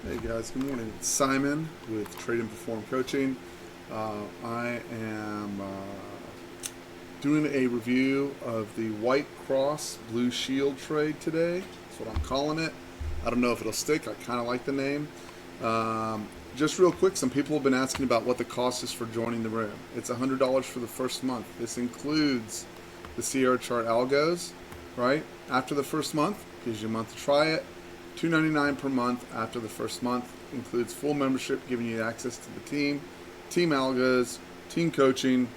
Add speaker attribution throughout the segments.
Speaker 1: Hey guys, good morning. It's Simon with TRADEnPERFORM Coaching. I am doing a review of the White Cross Blue Shield trade today. That's what I'm calling it. I don't know if it'll stick. I kind of like the name. Just real quick, some people have been asking about what the cost is for joining the room. It's $100 for the first month. This includes the Sierra chart algos, right? After the first month, gives you a month to try it. $2.99 per month after the first month, includes full membership, giving you access to the team algos, team coaching,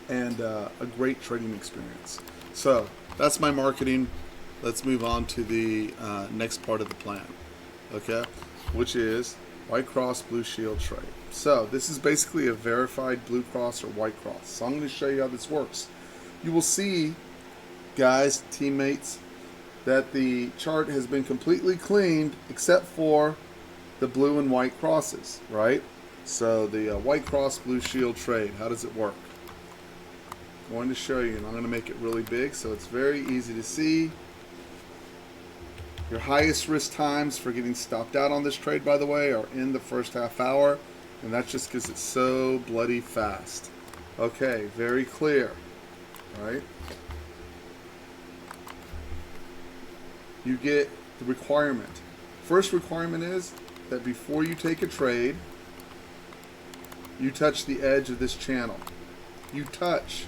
Speaker 1: and a great trading experience. So that's my marketing. Let's move on to the next part of the plan, okay, which is White Cross Blue Shield trade. So this is basically a verified Blue Cross or White Cross. So I'm going to show you how this works. You will see, guys, teammates, that the chart has been completely cleaned except for the blue and white crosses, right? So the White Cross Blue Shield trade, how does it work? I'm going to show you, and I'm going to make it really big so it's very easy to see. Your highest risk times for getting stopped out on this trade, by the way, are in the first half hour, and that's just because it's so bloody fast. Okay, very clear, right? You get the requirement. First requirement is that before you take a trade, you touch the edge of this channel. You touch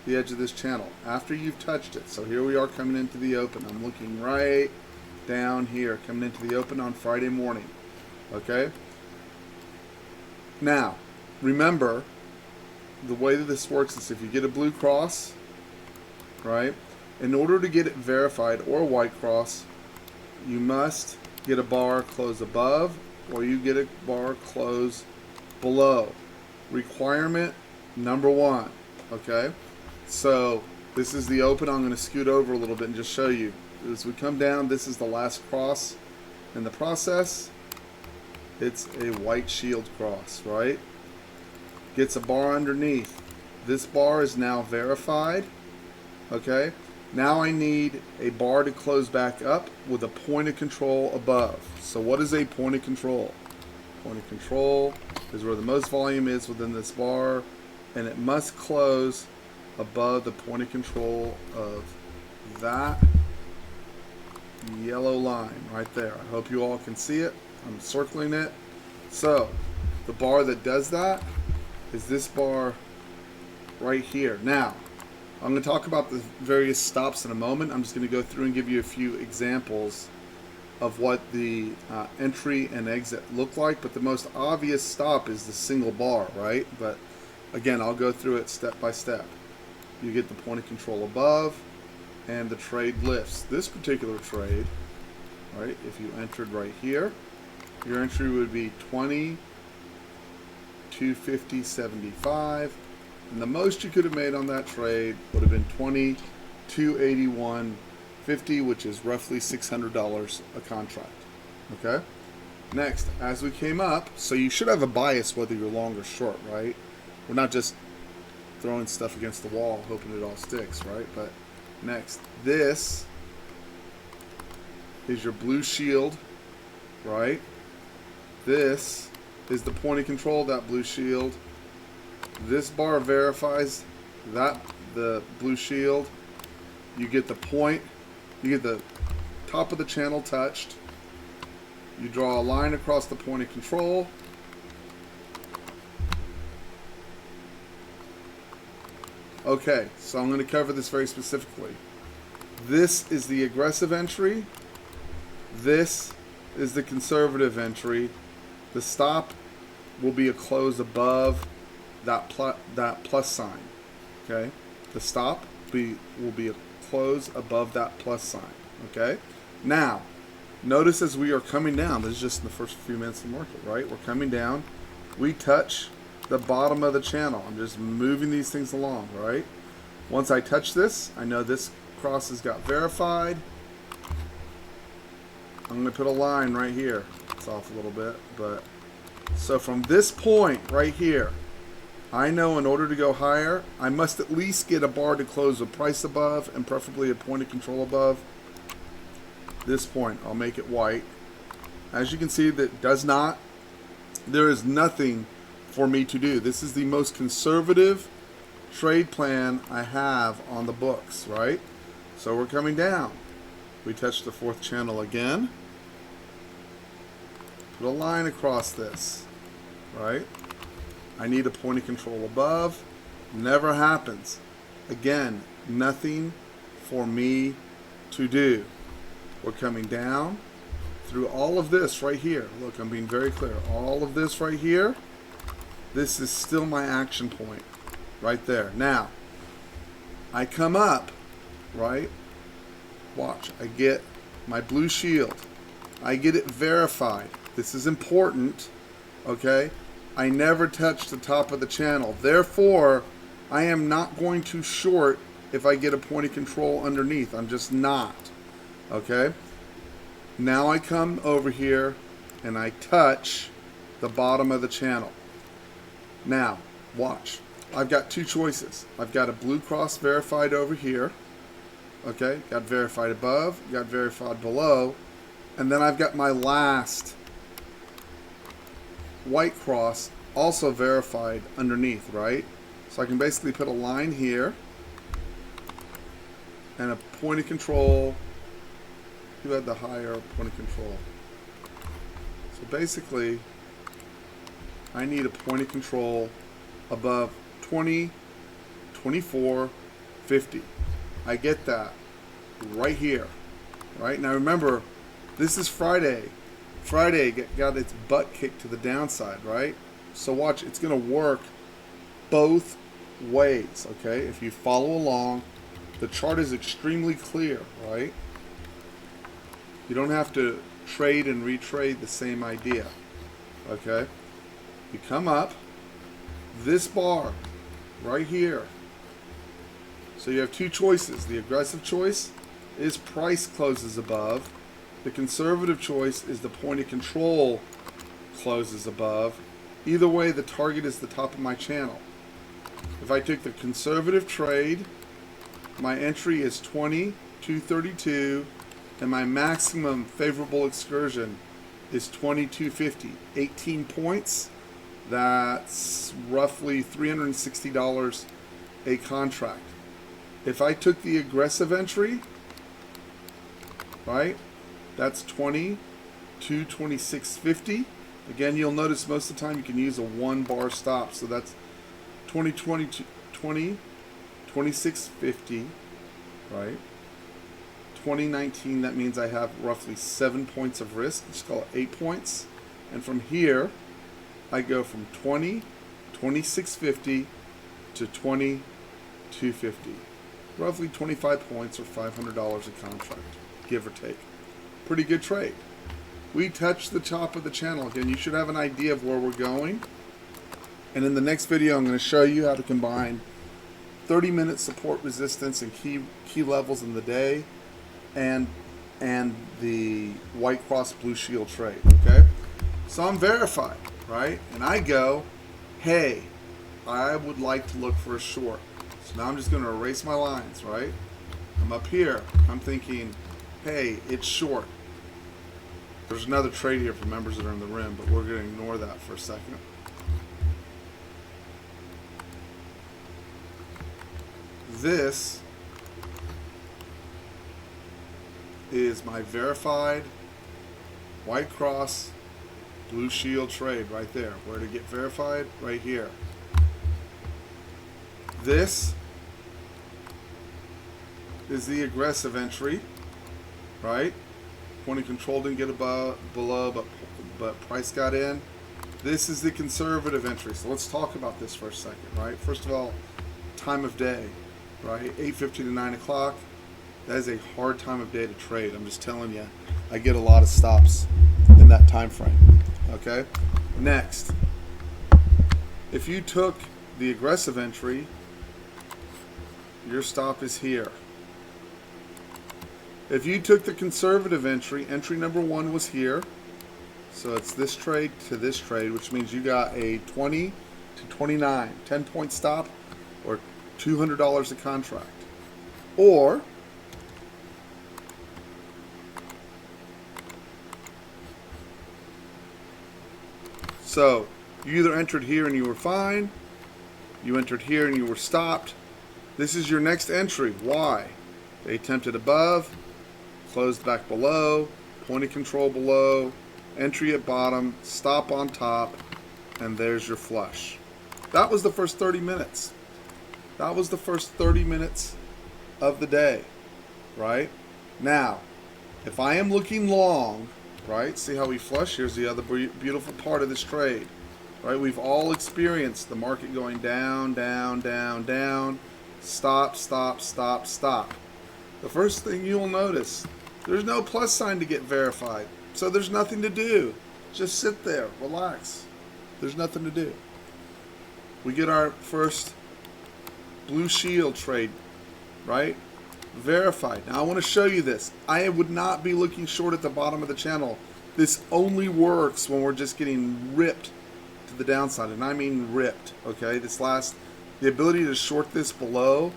Speaker 1: the edge of this channel. After you've touched it, so here we are coming into the open. I'm looking right down here, coming into the open on Friday morning. Okay? Now, remember, the way that this works is if you get a blue cross, right? In order to get it verified, or a white cross, you must get a bar close above, or you get a bar close below. Requirement number one, okay? So this is the open. I'm going to scoot over a little bit and just show you. As we come down, this is the last cross in the process. It's a white shield cross, right? Gets a bar underneath. This bar is now verified, okay? Now I need a bar to close back up with a point of control above. So what is a point of control? Point of control is where the most volume is within this bar, and it must close above the point of control of that yellow line right there. I hope you all can see it. I'm circling it. So the bar that does that is this bar right here. Now, I'm going to talk about the various stops in a moment. I'm just going to go through and give you a few examples of what the entry and exit look like. But the most obvious stop is the single bar, right? But again, I'll go through it step by step. You get the point of control above, and the trade lifts. This particular trade, right, if you entered right here, your entry would be 20, 250.75. And the most you could have made on that trade would have been 20, 281.50, which is roughly $600 a contract. Okay? Next, as we came up, so you should have a bias whether you're long or short, right? We're not just throwing stuff against the wall hoping it all sticks, right? But next, this is your blue shield, right? This is the point of control of that blue shield. This bar verifies that the blue shield. You get the point, you get the top of the channel touched. You draw a line across the point of control. Okay, so I'm going to cover this very specifically. This is the aggressive entry. This is the conservative entry. The stop will be a close above that plus sign, okay? The stop will be a close above that plus sign, okay? Now, notice as we are coming down, this is just in the first few minutes of the market, right? We're coming down. We touch the bottom of the channel. I'm just moving these things along, right? Once I touch this, I know this cross has got verified. I'm going to put a line right here. It's off a little bit, but so from this point right here, I know in order to go higher, I must at least get a bar to close a price above and preferably a point of control above this point. I'll make it white. As you can see, that does not, there is nothing for me to do. This is the most conservative trade plan I have on the books, right? So we're coming down. We touch the fourth channel again. Put a line across this, right? I need a point of control above. Never happens. Again, nothing for me to do. We're coming down through all of this right here. Look, I'm being very clear. All of this right here, this is still my action point right there. Now, I come up, right? Watch, I get my blue shield. I get it verified. This is important, okay? I never touch the top of the channel. Therefore, I am not going to short if I get a point of control underneath. I'm just not, okay? Now I come over here and I touch the bottom of the channel. Now, watch. I've got two choices. I've got a blue cross verified over here. Okay, got verified above, got verified below, and then I've got my last white cross also verified underneath, right? So I can basically put a line here and a point of control. Who had the higher point of control? So basically, I need a point of control above 20, 24, 50. I get that right here, right? Now remember, this is Friday. Friday got its butt kicked to the downside, right? So watch, it's going to work both ways, okay? If you follow along, the chart is extremely clear, right? You don't have to trade and retrade the same idea, okay? You come up, this bar right here. So you have two choices. The aggressive choice is price closes above. The conservative choice is the point of control closes above. Either way, the target is the top of my channel. If I took the conservative trade, my entry is 20,232, and my maximum favorable excursion is 2250. 18 points. That's roughly $360 a contract. If I took the aggressive entry, right, that's 2226.50. Again, you'll notice most of the time you can use a one bar stop. So that's 26.50, right? 2019, that means I have roughly 7 points of risk. Let's call it 8 points. And from here, I go from 26.50 to 22.50. Roughly 25 points or $500 a contract, give or take. Pretty good trade. We touched the top of the channel. Again, you should have an idea of where we're going. And in the next video, I'm going to show you how to combine 30-minute support resistance and key levels in the day and the white cross blue shield trade, okay? So I'm verified, right? And I go, hey, I would like to look for a short. So now I'm just going to erase my lines, right? I'm up here. I'm thinking, hey, it's short. There's another trade here for members that are in the rim, but we're going to ignore that for a second. This is my verified white cross blue shield trade right there. Where to get verified? Right here. This is the aggressive entry, right? Point of control didn't get below, but price got in. This is the conservative entry. So let's talk about this for a second, right? First of all, time of day, right? 8:50 to 9 o'clock. That is a hard time of day to trade. I'm just telling you, I get a lot of stops in that time frame. Okay. Next, if you took the aggressive entry, your stop is here. If you took the conservative entry, entry number one was here. So it's this trade to this trade, which means you got a 20 to 29, 10-point stop or $200 a contract. Or So you either entered here and you were fine, you entered here and you were stopped. This is your next entry. Why? They attempted above, closed back below, point of control below, entry at bottom, stop on top, and there's your flush. That was the first 30 minutes. That was the first 30 minutes of the day, right? Now, if I am looking long, right, see how we flush? Here's the other beautiful part of this trade, right? We've all experienced the market going down, down, down, down, stop, stop, stop, stop. The first thing you'll notice, there's no plus sign to get verified. So there's nothing to do. Just sit there, relax. There's nothing to do. We get our first blue shield trade, right? Verified. Now I want to show you this. I would not be looking short at the bottom of the channel. This only works when we're just getting ripped to the downside, and I mean ripped, okay? The ability to short this below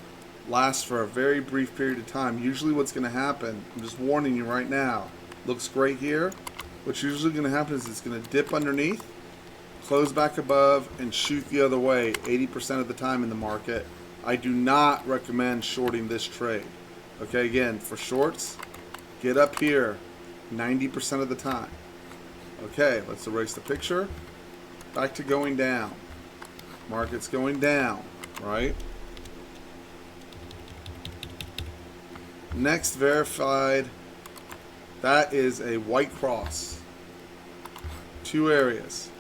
Speaker 1: lasts for a very brief period of time. Usually what's going to happen, I'm just warning you right now, looks great here. What's usually going to happen is it's going to dip underneath, close back above, and shoot the other way 80% of the time in the market. I do not recommend shorting this trade. Okay, again, for shorts, get up here 90% of the time. Okay, let's erase the picture. Back to going down. Market's going down, right? Next verified, that is a white cross. Two areas.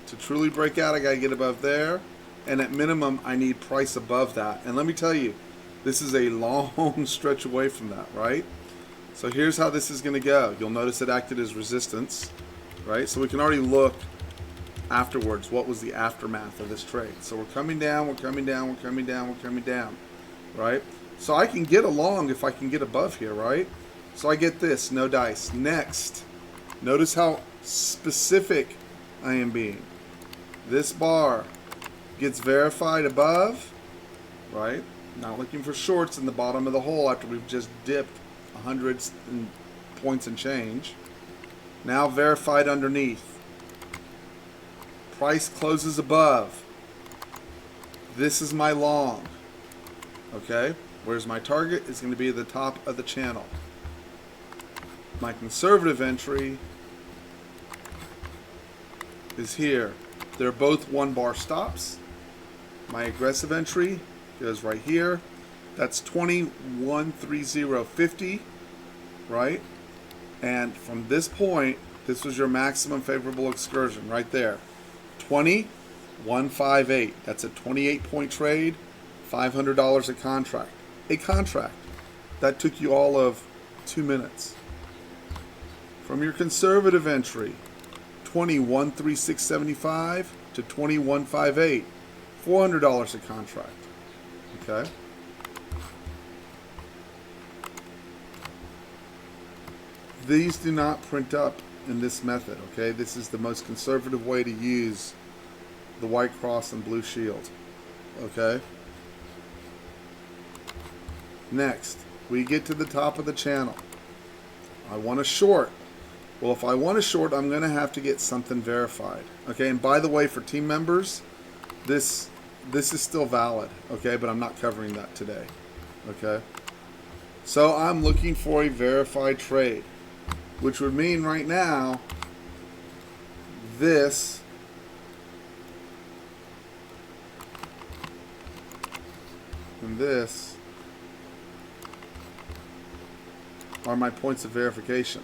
Speaker 1: To truly break out, I gotta get above there, and at minimum, I need price above that. And let me tell you, this is a long stretch away from that, right? So here's how this is gonna go. You'll notice it acted as resistance, right? So we can already look afterwards, what was the aftermath of this trade. So we're coming down, we're coming down, we're coming down, we're coming down, right? So I can get along if I can get above here, right? So I get this, no dice. Next, notice how specific I am being. This bar gets verified above, right? Not looking for shorts in the bottom of the hole after we've just dipped 100 points and change. Now verified underneath. Price closes above. This is my long. Okay? Whereas my target is going to be at the top of the channel. My conservative entry is here. They're both one bar stops. My aggressive entry goes right here. That's 2130.50, right? And from this point, this was your maximum favorable excursion right there. 20,158. That's a 28-point trade, $500 a contract. A contract. That took you all of 2 minutes. From your conservative entry, 2136.75 to 2158, $400 a contract. Okay. These do not print up in this method. Okay, this is the most conservative way to use the white cross and blue shield. Okay. Next, we get to the top of the channel. I want a short. Well, if I want a short, I'm going to have to get something verified. Okay, and by the way, for team members, this is still valid. Okay, but I'm not covering that today. Okay, so I'm looking for a verified trade, which would mean right now this and this are my points of verification.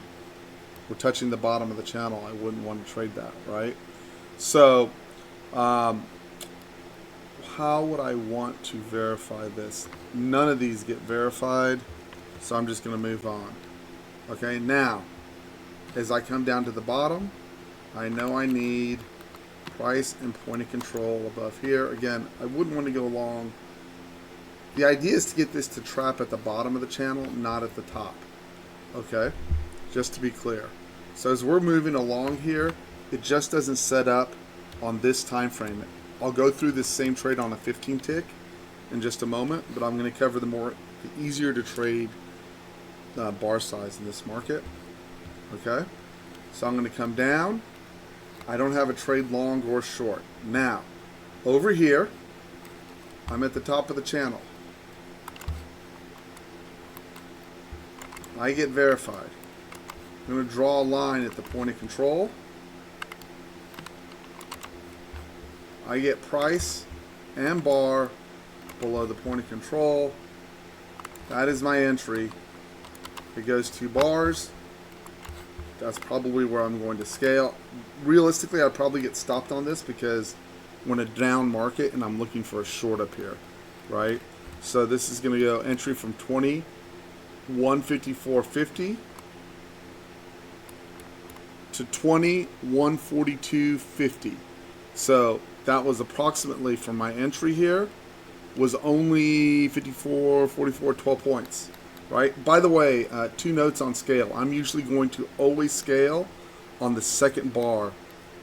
Speaker 1: We're touching the bottom of the channel. I wouldn't want to trade that, right? So how would I want to verify this? None of these get verified, so I'm just going to move on. Okay, now as I come down to the bottom, I know I need price and point of control above here. Again, I wouldn't want to go long. The idea is to get this to trap at the bottom of the channel, not at the top. Okay, just to be clear. So as we're moving along here, it just doesn't set up on this time frame. I'll go through this same trade on a 15 tick in just a moment, but I'm going to cover the easier to trade bar size in this market. Okay, so I'm going to come down. I don't have a trade long or short. Now, over here, I'm at the top of the channel. I get verified. I'm going to draw a line at the point of control. I get price and bar below the point of control. That is my entry. It goes 2 bars. That's probably where I'm going to scale. Realistically, I'd probably get stopped on this because we're in a down market and I'm looking for a short up here, right? So this is going to go entry from 20, 154.50 to 20, 142.50. So that was approximately, for my entry here, was only 54, 44, 12 points, right? By the way, 2 notes on scale. I'm usually going to always scale on the second bar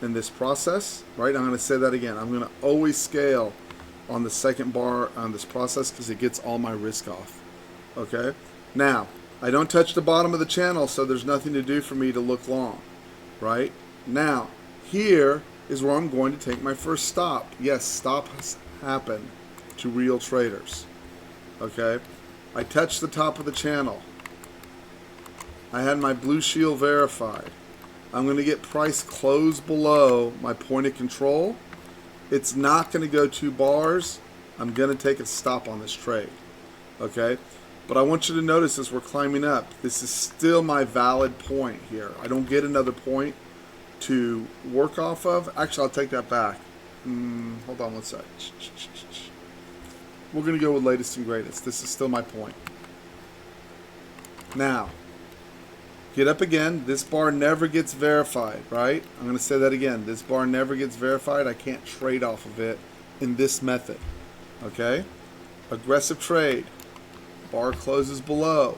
Speaker 1: in this process, right? I'm going to say that again. I'm going to always scale on the second bar on this process because it gets all my risk off, okay? Now, I don't touch the bottom of the channel, so there's nothing to do for me to look long, right? Now, here is where I'm going to take my first stop. Yes, stops happen to real traders, okay? I touched the top of the channel. I had my blue shield verified. I'm going to get price close below my point of control. It's not going to go 2 bars. I'm going to take a stop on this trade, okay? But I want you to notice as we're climbing up, this is still my valid point here. I don't get another point to work off of. Actually, I'll take that back. Hold on one sec. We're going to go with latest and greatest. This is still my point. Now, get up again. This bar never gets verified, right? I'm going to say that again. This bar never gets verified. I can't trade off of it in this method, okay? Aggressive trade. Bar closes below.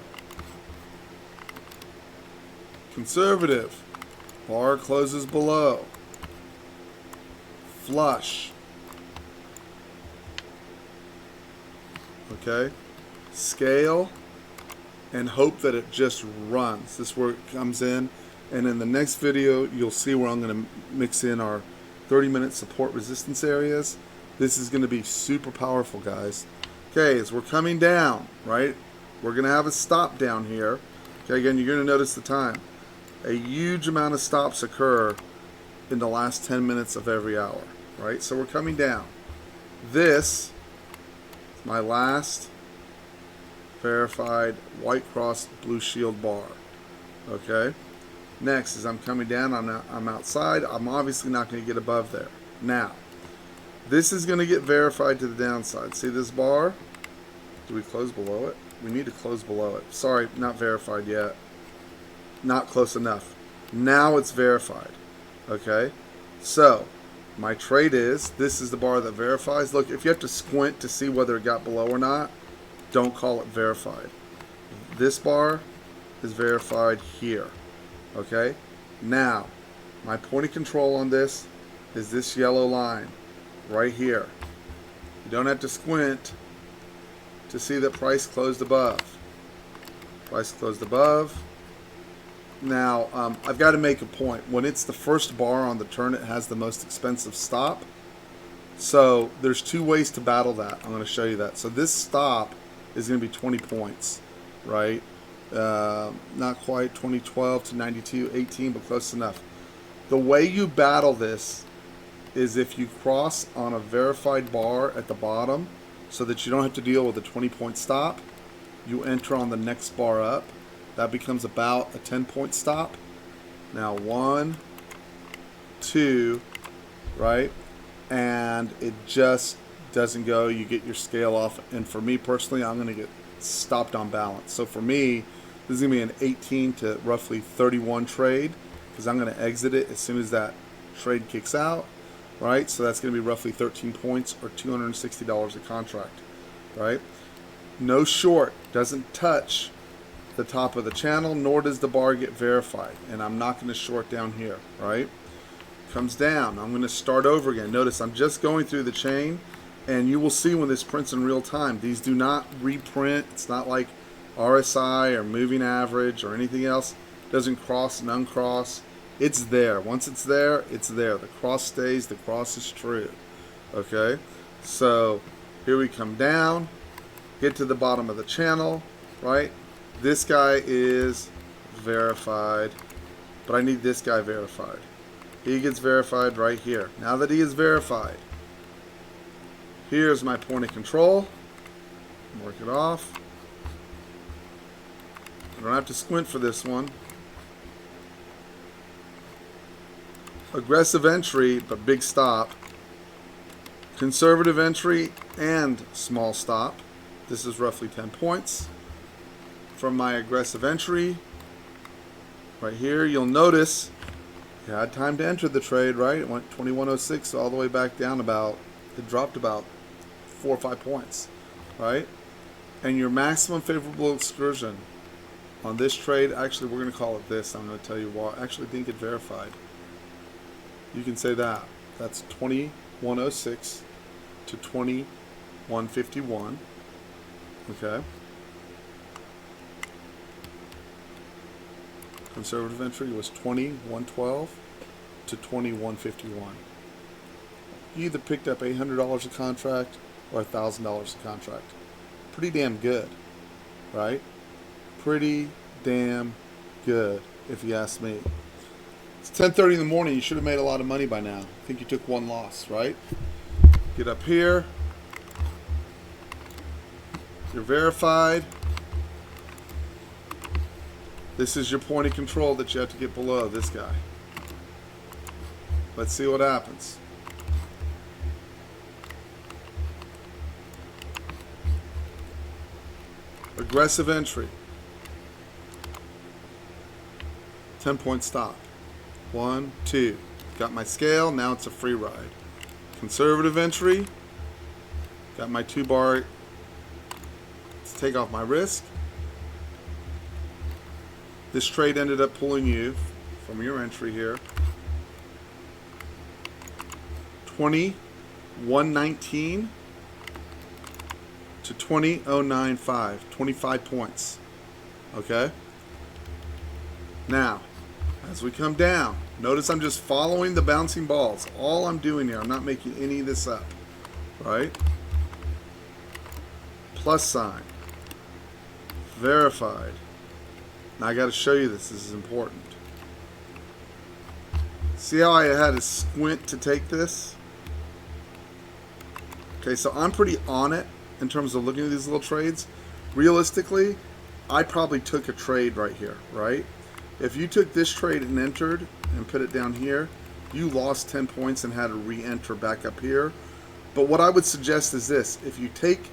Speaker 1: Conservative. Bar closes below. Flush. Okay? Scale and hope that it just runs. This is where it comes in. And in the next video, you'll see where I'm going to mix in our 30-minute support resistance areas. This is going to be super powerful, guys. Okay, as we're coming down, right? We're going to have a stop down here. Okay, again, you're going to notice the time. A huge amount of stops occur in the last 10 minutes of every hour, right? So we're coming down. This is my last verified white cross blue shield bar, okay? Next, as I'm coming down, I'm outside. I'm obviously not going to get above there. Now, this is going to get verified to the downside. See this bar? Do we close below it? We need to close below it. Sorry, not verified yet. Not close enough. Now it's verified. Okay? So, my trade is, this is the bar that verifies. Look, if you have to squint to see whether it got below or not, don't call it verified. This bar is verified here. Okay? Now, my point of control on this is this yellow line right here. You don't have to squint to see that price closed above. Price closed above. Now, I've got to make a point. When it's the first bar on the turn, it has the most expensive stop. So there's 2 ways to battle that. I'm going to show you that. So this stop is going to be 20 points, right? Not quite 2012 to 92, 18, but close enough. The way you battle this is if you cross on a verified bar at the bottom so that you don't have to deal with a 20-point stop, you enter on the next bar up. That becomes about a 10-point stop. Now 1, 2, right? And it just doesn't go. You get your scale off. And for me personally, I'm going to get stopped on balance. So for me, this is going to be an 18 to roughly 31 trade because I'm going to exit it as soon as that trade kicks out, right? So that's going to be roughly 13 points or $260 a contract, right? No short, doesn't touch the top of the channel, nor does the bar get verified. And I'm not going to short down here, right? Comes down. I'm going to start over again. Notice I'm just going through the chain, and you will see when this prints in real time. These do not reprint. It's not like RSI or moving average or anything else. It doesn't cross and uncross. It's there. Once it's there, it's there. The cross stays, the cross is true. Okay? So here we come down, get to the bottom of the channel, right? This guy is verified, but I need this guy verified. He gets verified right here. Now that he is verified, here's my point of control. Work it off. I don't have to squint for this one. Aggressive entry, but big stop. Conservative entry and small stop. This is roughly 10 points. From my aggressive entry, right here, you'll notice you had time to enter the trade, right? It went 21.06 all the way back down it dropped about 4 or 5 points, right? And your maximum favorable excursion on this trade, actually we're going to call it this. I'm going to tell you why. Actually didn't get verified. You can say that. That's 21.06 to 21.51. Okay. Conservative entry was 21.12 to 21.51. You either picked up $800 a contract or $1,000 a contract. Pretty damn good, right? Pretty damn good, if you ask me. It's 10:30 in the morning. You should have made a lot of money by now. I think you took one loss, right? Get up here. You're verified. This is your point of control that you have to get below this guy. Let's see what happens. Aggressive entry. 10-point stop. 1, 2. Got my scale. Now it's a free ride. Conservative entry. Got my 2-bar. Let's take off my risk. This trade ended up pulling you from your entry here 21.19 to 20.095, 25 points. Okay? Now, as we come down, notice I'm just following the bouncing balls. All I'm doing here, I'm not making any of this up. Right? Plus sign. Verified. Now I got to show you this. This is important. See how I had to squint to take this? Okay, so I'm pretty on it in terms of looking at these little trades. Realistically, I probably took a trade right here, right? If you took this trade and entered and put it down here, you lost 10 points and had to re-enter back up here. But what I would suggest is this. If you take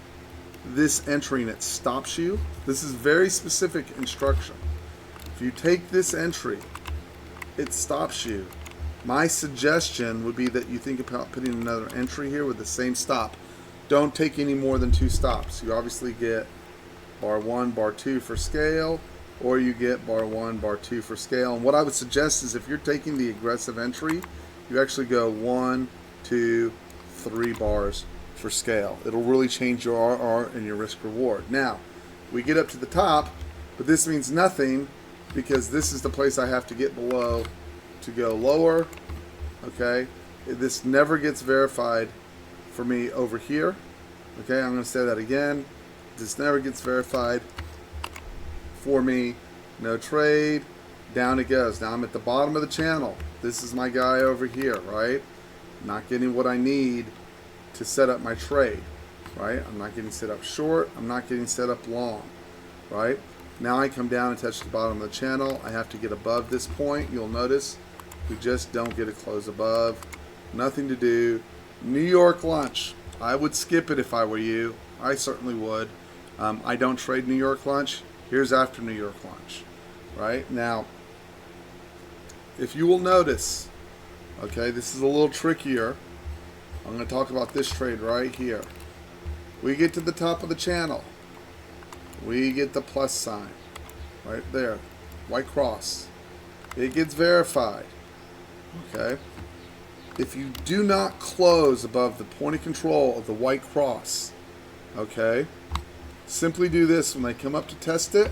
Speaker 1: this entry and it stops you, this is very specific instruction. If you take this entry, it stops you. My suggestion would be that you think about putting another entry here with the same stop. Don't take any more than 2 stops. You obviously get bar 1, bar 2 for scale, or you get bar 1, bar 2 for scale. And what I would suggest is if you're taking the aggressive entry, you actually go 1, 2, 3 bars for scale. It'll really change your RR and your risk reward. Now, we get up to the top, but this means nothing because this is the place I have to get below to go lower. Okay, this never gets verified for me over here. Okay, I'm going to say that again. This never gets verified for me. No trade. Down it goes. Now I'm at the bottom of the channel. This is my guy over here, right? Not getting what I need to set up my trade, right? I'm not getting set up short. I'm not getting set up long, right? Now I come down and touch the bottom of the channel. I have to get above this point. You'll notice we just don't get a close above. Nothing to do. New York lunch. I would skip it if I were you. I certainly would. I don't trade New York lunch. Here's after New York lunch. Right? Now, if you will notice, okay, this is a little trickier. I'm going to talk about this trade right here. We get to the top of the channel. We get the plus sign. Right there. White cross. It gets verified. Okay? If you do not close above the point of control of the white cross, okay, simply do this when they come up to test it.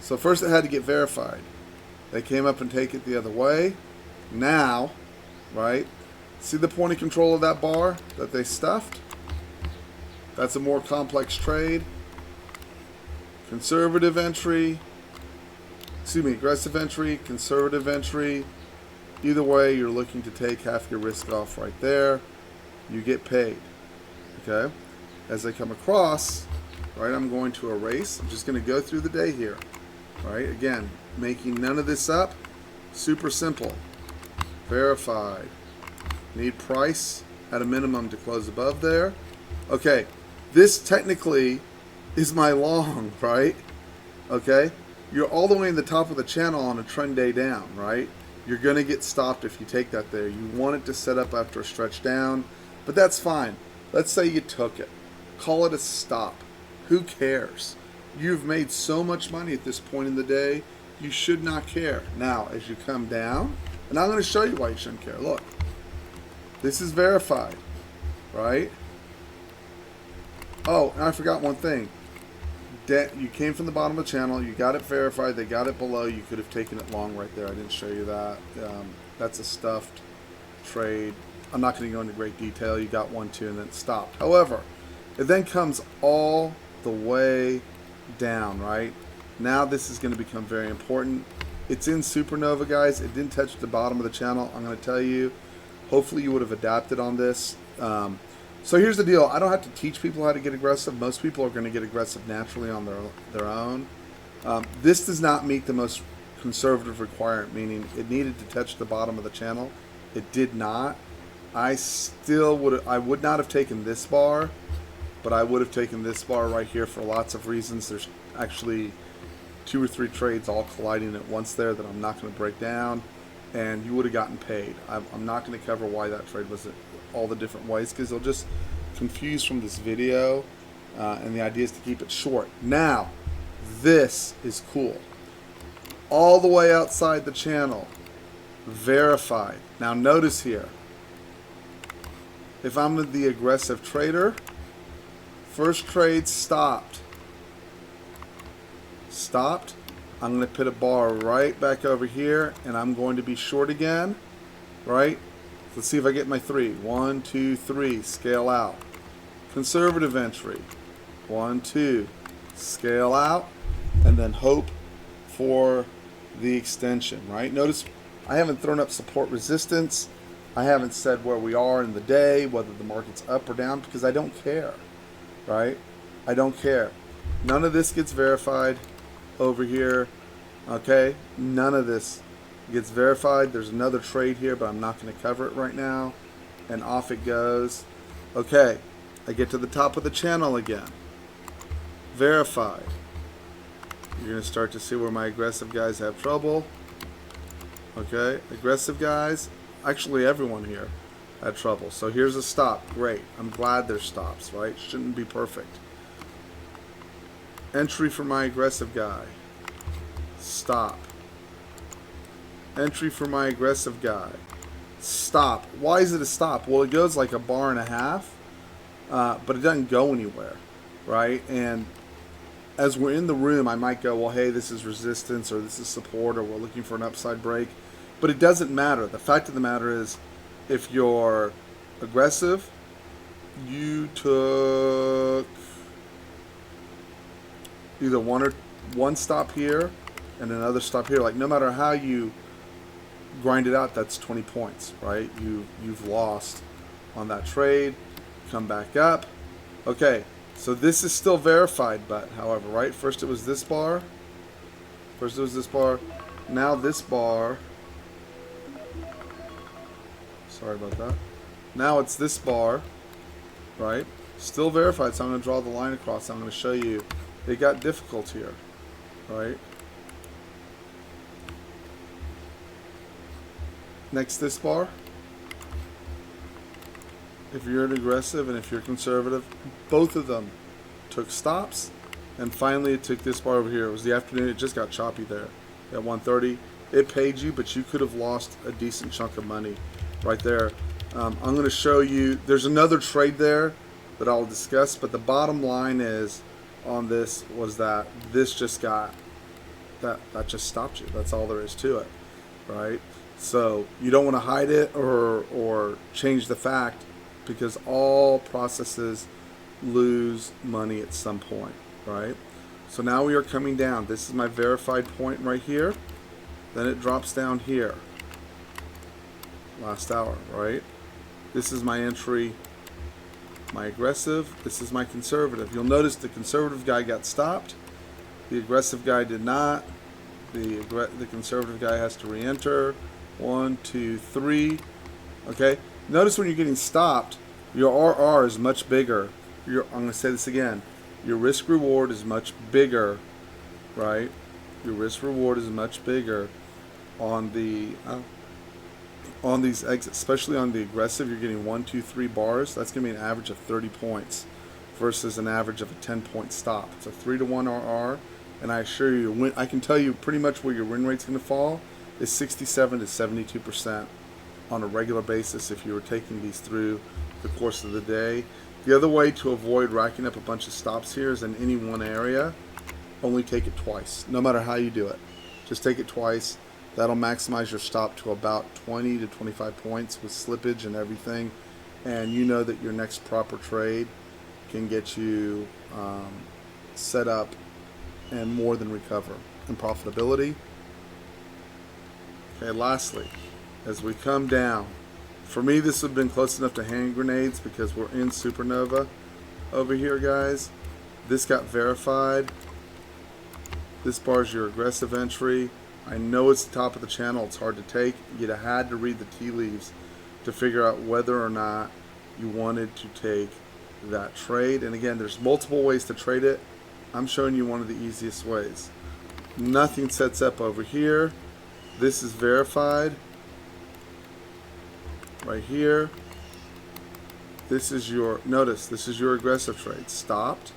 Speaker 1: So first it had to get verified. They came up and take it the other way. Now, right, see the point of control of that bar that they stuffed? That's a more complex trade. Conservative entry, aggressive entry, conservative entry. Either way, you're looking to take half your risk off right there. You get paid, okay? As they come across, right, I'm going to erase. I'm just going to go through the day here, right? Again, making none of this up. Super simple. Verified. Need price at a minimum to close above there. Okay, this technically is my long, right? Okay, you're all the way in the top of the channel on a trend day down, right? You're going to get stopped if you take that there. You want it to set up after a stretch down, but that's fine. Let's say you took it. Call it a stop. Who cares? You've made so much money at this point in the day, you should not care. Now, as you come down, and I'm going to show you why you shouldn't care. Look, this is verified, right? Oh, and I forgot one thing. You came from the bottom of the channel, you got it verified, they got it below, you could have taken it long right there. I didn't show you that. That's a stuffed trade. I'm not going to go into great detail. You got one, two, and then it stopped. However, it then comes all the way down, right? Now this is going to become very important. It's in supernova, guys. It didn't touch the bottom of the channel. I'm going to tell you, hopefully you would have adapted on this. So here's the deal. I don't have to teach people how to get aggressive. Most people are going to get aggressive naturally on their own. This does not meet the most conservative requirement, meaning it needed to touch the bottom of the channel. It did not. I would not have taken this bar, but I would have taken this bar right here for lots of reasons. There's actually 2 or 3 trades all colliding at once there that I'm not going to break down, and you would have gotten paid. I'm not going to cover why that trade was all the different ways, because they'll just confuse from this video, and the idea is to keep it short. Now, this is cool. All the way outside the channel, verified. Now notice here, if I'm the aggressive trader, first trade stopped. I'm going to put a bar right back over here, and I'm going to be short again, right? Let's see if I get my 3. 1, 2, 3, scale out. Conservative entry. 1, 2, scale out, and then hope for the extension, right? Notice I haven't thrown up support resistance. I haven't said where we are in the day, whether the market's up or down, because I don't care, right? I don't care. None of this gets verified over here, okay? None of this gets verified. There's another trade here, but I'm not going to cover it right now. And off it goes. Okay, I get to the top of the channel again. Verified. You're going to start to see where my aggressive guys have trouble. Okay, aggressive guys, actually everyone here had trouble. So here's a stop. Great. I'm glad there's stops, right? Shouldn't be perfect. Entry for my aggressive guy. Stop. Entry for my aggressive guy. Stop. Why is it a stop? Well, it goes like a bar and a half, but it doesn't go anywhere, right? And as we're in the room, I might go, well, hey, this is resistance, or this is support, or we're looking for an upside break. But it doesn't matter. The fact of the matter is, if you're aggressive, you took either one stop here and another stop here. Like, no matter how you grind it out, that's 20 points, right? You've lost on that trade. Come back up. Okay, so this is still verified, but however, right? First it was this bar. First it was this bar. Now this bar. Sorry about that. Now it's this bar, right? Still verified, so I'm going to draw the line across. I'm going to show you it got difficult here, right? Next, this bar. If you're an aggressive and if you're conservative, both of them took stops. And finally, it took this bar over here. It was the afternoon. It just got choppy there at 1:30. It paid you, but you could have lost a decent chunk of money right there. I'm going to show you. There's another trade there that I'll discuss, but the bottom line is on this was that this just got that just stopped you. That's all there is to it, right? So you don't want to hide it or change the fact, because all processes lose money at some point, right? So now we are coming down. This is my verified point right here. Then it drops down here. Last hour, right? This is my entry, my aggressive. This is my conservative. You'll notice the conservative guy got stopped. The aggressive guy did not. The conservative guy has to re-enter. 1, 2, 3. Okay. Notice when you're getting stopped, your RR is much bigger. I'm going to say this again. Your risk reward is much bigger, right? Your risk reward is much bigger on the on these exits, especially on the aggressive. You're getting 1, 2, 3 bars. That's going to be an average of 30 points versus an average of a 10-point stop. It's a 3-to-1 RR, and I assure you, I can tell you pretty much where your win rate's going to fall is 67 to 72% on a regular basis if you were taking these through the course of the day. The other way to avoid racking up a bunch of stops here is in any one area, only take it twice, no matter how you do it. Just take it twice. That'll maximize your stop to about 20 to 25 points with slippage and everything. And you know that your next proper trade can get you set up and more than recover in profitability. Okay, lastly, as we come down, for me this would have been close enough to hand grenades because we're in supernova over here, guys. This got verified. This bar's your aggressive entry. I know it's the top of the channel, it's hard to take. You'd have had to read the tea leaves to figure out whether or not you wanted to take that trade. And again, there's multiple ways to trade it. I'm showing you one of the easiest ways. Nothing sets up over here. This is verified right here. This is your, notice, this is your aggressive trade. Stopped,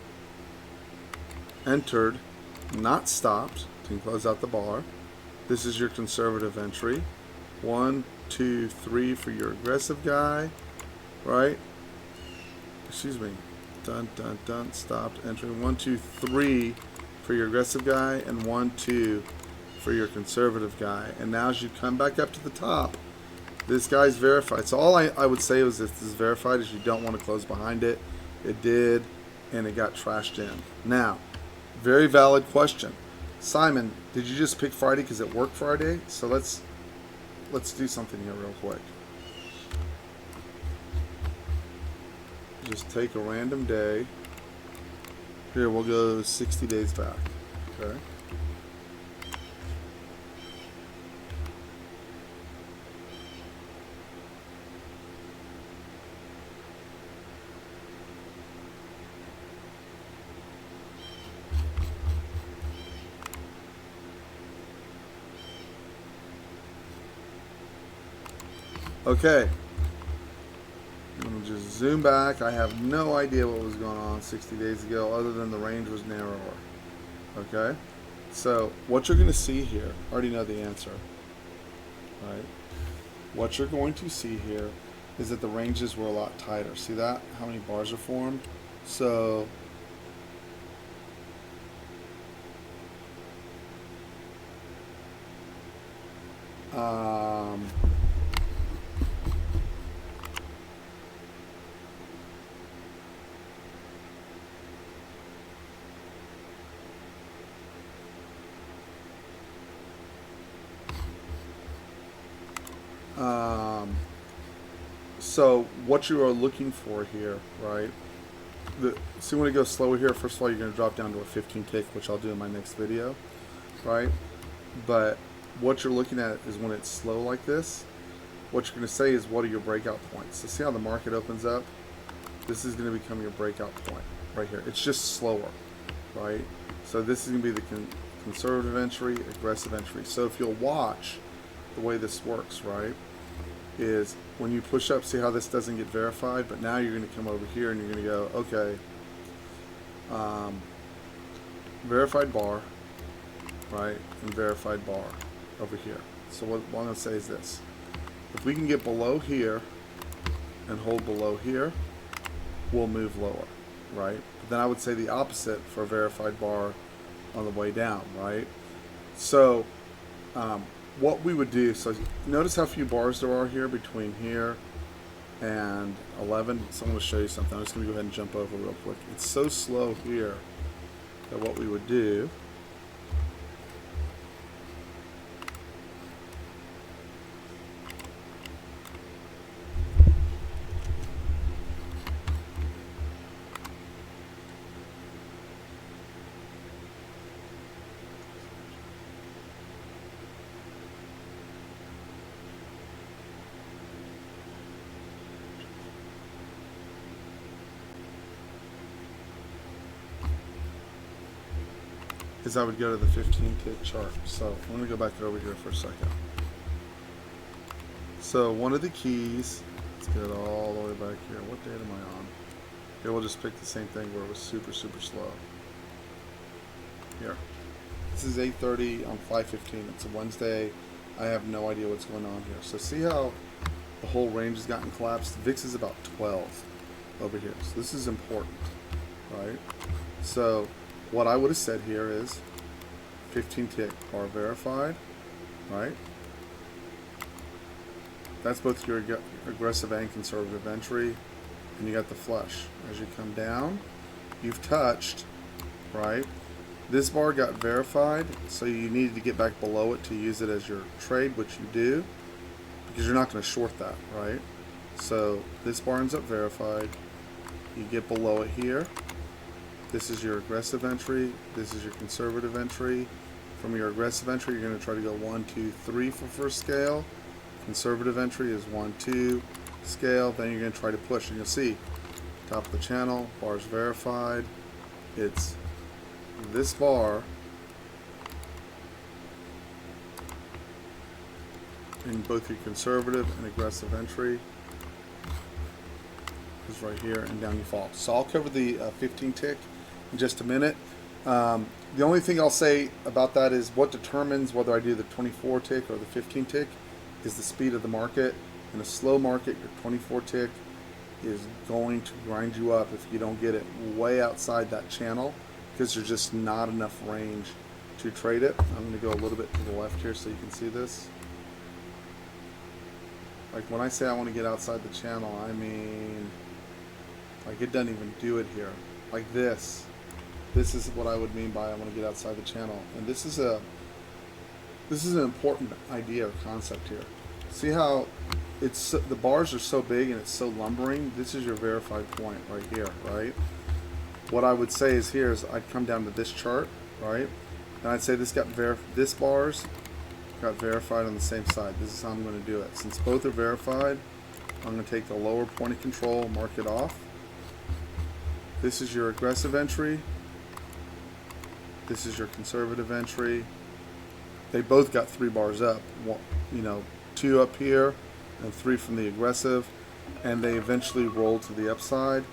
Speaker 1: entered, not stopped, can close out the bar. This is your conservative entry. 1, 2, 3 for your aggressive guy, right? Excuse me. Dun, dun, dun. Stopped, entering. 1, 2, 3 for your aggressive guy, and 1, 2 for your conservative guy. And now as you come back up to the top, this guy's verified. So all I would say is if this is verified is you don't want to close behind it. It did, and it got trashed in. Now, very valid question. Simon, did you just pick Friday because it worked Friday? So let's do something here real quick. Just take a random day. Here, we'll go 60 days back. Okay. Okay, I'm going to just zoom back. I have no idea what was going on 60 days ago other than the range was narrower. Okay, so what you're going to see here, I already know the answer, right? What you're going to see here is that the ranges were a lot tighter. See that? How many bars are formed? So so what you are looking for here, right? See when it goes slower here, first of all, you're going to drop down to a 15 tick, which I'll do in my next video, right? But what you're looking at is when it's slow like this, what you're going to say is what are your breakout points. So see how the market opens up? This is going to become your breakout point right here. It's just slower, right? So this is going to be the conservative entry, aggressive entry. So if you'll watch the way this works, right, is when you push up, see how this doesn't get verified, but now you're going to come over here and you're going to go, okay, verified bar, right, and verified bar over here. So what I'm going to say is this. If we can get below here and hold below here, we'll move lower, right? But then I would say the opposite for a verified bar on the way down, right? So what we would do, so notice how few bars there are here between here and 11. So I'm going to show you something. I'm just going to go ahead and jump over real quick. It's so slow here that what we would do is I would go to the 15-tick chart. So I'm going to go back over here for a second. So one of the keys, let's get it all the way back here. What date am I on? Here, we'll just pick the same thing where it was super, super slow. Here. This is 8:30 on 5:15. It's a Wednesday. I have no idea what's going on here. So see how the whole range has gotten collapsed? VIX is about 12 over here. So this is important, right? So what I would have said here is 15-tick bar verified, right? That's both your aggressive and conservative entry, and you got the flush. As you come down, you've touched, right? This bar got verified, so you needed to get back below it to use it as your trade, which you do, because you're not going to short that, right? So this bar ends up verified. You get below it here. This is your aggressive entry. This is your conservative entry. From your aggressive entry, you're going to try to go 1, 2, 3 for first scale. Conservative entry is 1, 2 scale. Then you're going to try to push, and you'll see top of the channel, bars verified. It's this bar in both your conservative and aggressive entry is right here, and down you fall. So I'll cover the 15-tick in just a minute. The only thing I'll say about that is what determines whether I do the 24-tick or the 15-tick is the speed of the market. In a slow market, your 24-tick is going to grind you up if you don't get it way outside that channel, because there's just not enough range to trade it. I'm going to go a little bit to the left here so you can see this. Like when I say I want to get outside the channel, I mean like it doesn't even do it here. Like this. This is what I would mean by I want to get outside the channel. And this is an important idea or concept here. See how it's the bars are so big and it's so lumbering? This is your verified point right here, right? What I would say is here is I'd come down to this chart, right? And I'd say this bars got verified on the same side. This is how I'm going to do it. Since both are verified, I'm going to take the lower point of control, mark it off. This is your aggressive entry. This is your conservative entry. They both got 3 bars up. One, 2 up here and 3 from the aggressive, and they eventually roll to the upside.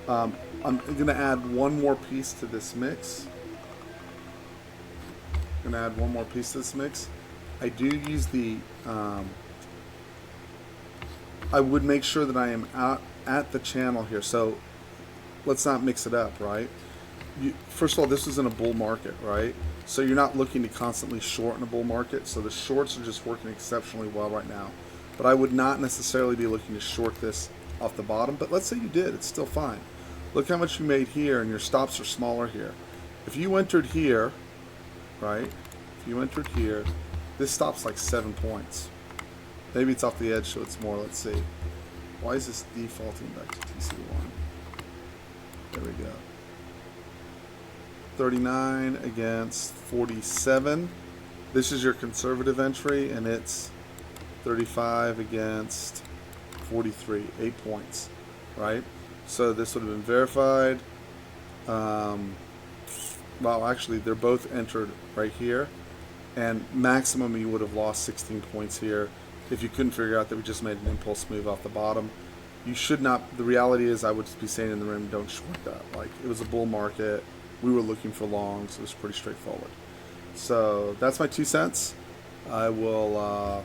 Speaker 1: I'm going to add one more piece to this mix. I do use the, I would make sure that I am out at the channel here. So let's not mix it up, right? First of all, this is in a bull market, right? So you're not looking to constantly short in a bull market. So the shorts are just working exceptionally well right now. But I would not necessarily be looking to short this off the bottom. But let's say you did, it's still fine. Look how much you made here, and your stops are smaller here. If you entered here, right? If you entered here, this stop's like 7 points. Maybe it's off the edge, so it's more. Let's see. Why is this defaulting back to TC1? There we go. 39 against 47. This is your conservative entry, and it's 35 against 43. 8 points, right? So this would have been verified. Well, actually, they're both entered right here. And maximum, you would have lost 16 points here if you couldn't figure out that we just made an impulse move off the bottom. You should not. The reality is, I would be saying in the room, don't short that. Like, it was a bull market. We were looking for longs. It was pretty straightforward. So that's my 2 cents. I will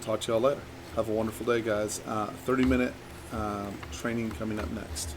Speaker 1: talk to y'all later. Have a wonderful day, guys. 30-minute training coming up next.